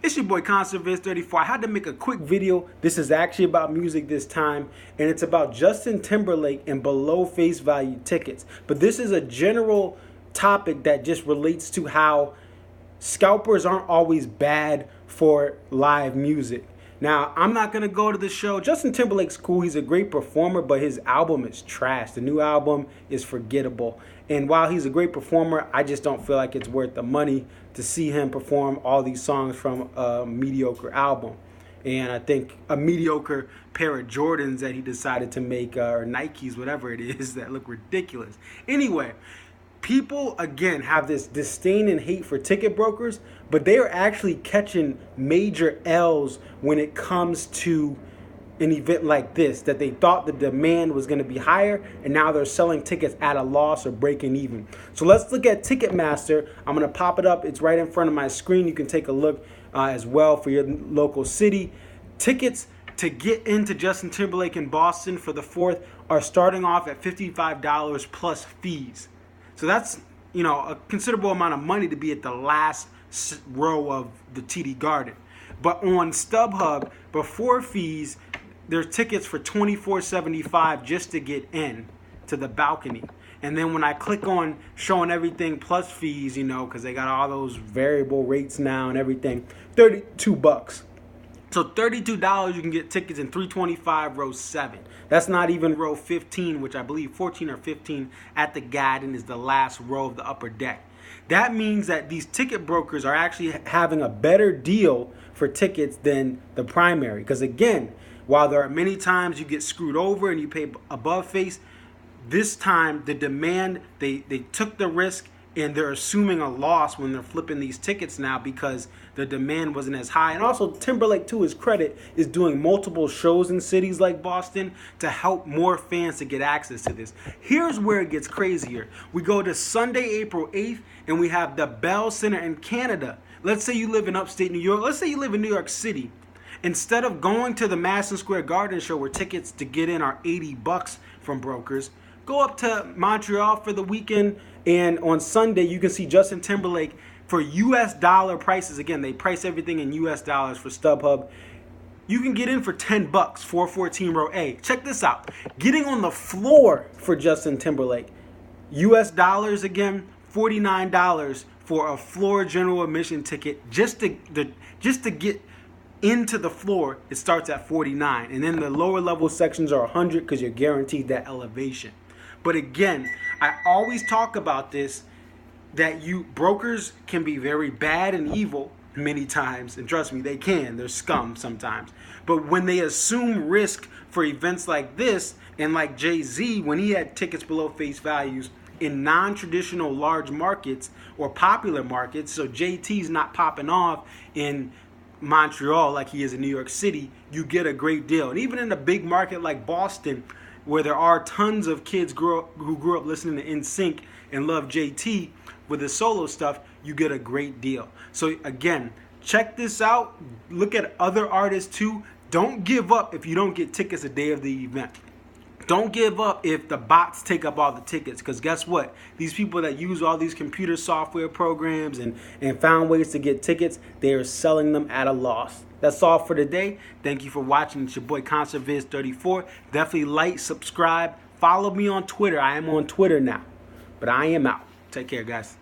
It's your boy ConcertViz34. I had to make a quick video. This is actually about music this time, and it's about Justin Timberlake and below face value tickets. But this is a general topic that just relates to how scalpers aren't always bad for live music. Now, I'm not going to go to the show. Justin Timberlake's cool. He's a great performer, but his album is trash. The new album is forgettable. And while he's a great performer, I just don't feel like it's worth the money to see him perform all these songs from a mediocre album. And I think a mediocre pair of Jordans that he decided to make, or Nikes, whatever it is, that look ridiculous. Anyway, people, again, have this disdain and hate for ticket brokers, but they are actually catching major L's when it comes to an event like this, that they thought the demand was going to be higher, and now they're selling tickets at a loss or breaking even. So let's look at Ticketmaster. I'm going to pop it up. It's right in front of my screen. You can take a look as well for your local city. Tickets to get into Justin Timberlake in Boston for the 4th are starting off at $55 plus fees. So that's, a considerable amount of money to be at the last row of the TD Garden. But on StubHub, before fees, there's tickets for $24.75 just to get in to the balcony. And then when I click on showing everything plus fees, because they got all those variable rates now and everything, $32. So $32 you can get tickets in 325 row 7. That's not even row 15, which I believe 14 or 15 at the Garden is the last row of the upper deck. That means that these ticket brokers are actually having a better deal for tickets than the primary. Because again, while there are many times you get screwed over and you pay above face, this time the demand, they took the risk and they're assuming a loss when they're flipping these tickets now because the demand wasn't as high. And also Timberlake, to his credit, is doing multiple shows in cities like Boston to help more fans to get access to this. Here's where it gets crazier. We go to Sunday, April 8th, and we have the Bell Center in Canada. Let's say you live in upstate New York. Let's say you live in New York City. Instead of going to the Madison Square Garden show where tickets to get in are $80 from brokers, go up to Montreal for the weekend, and on Sunday you can see Justin Timberlake for US dollar prices. Again, they price everything in US dollars for StubHub. You can get in for $10, 414 row A. Check this out. Getting on the floor for Justin Timberlake, US dollars again, $49 for a floor general admission ticket just to get into the floor. It starts at $49, and then the lower level sections are $100 because you're guaranteed that elevation. But again, I always talk about this, that brokers can be very bad and evil many times, and trust me, they can. They're scum sometimes. But when they assume risk for events like this, and like Jay-Z, when he had tickets below face values in non-traditional large markets or popular markets, so JT's not popping off in Montreal like he is in New York City, you get a great deal. And even in a big market like Boston, where there are tons of kids who grew up listening to NSYNC and love JT with his solo stuff, you get a great deal. So again, check this out. Look at other artists too. Don't give up if you don't get tickets the day of the event. Don't give up if the bots take up all the tickets, because guess what? These people that use all these computer software programs and found ways to get tickets, they are selling them at a loss. That's all for today. Thank you for watching. It's your boy ConcertViz34. Definitely like, subscribe, follow me on Twitter. I am on Twitter now. But I am out. Take care, guys.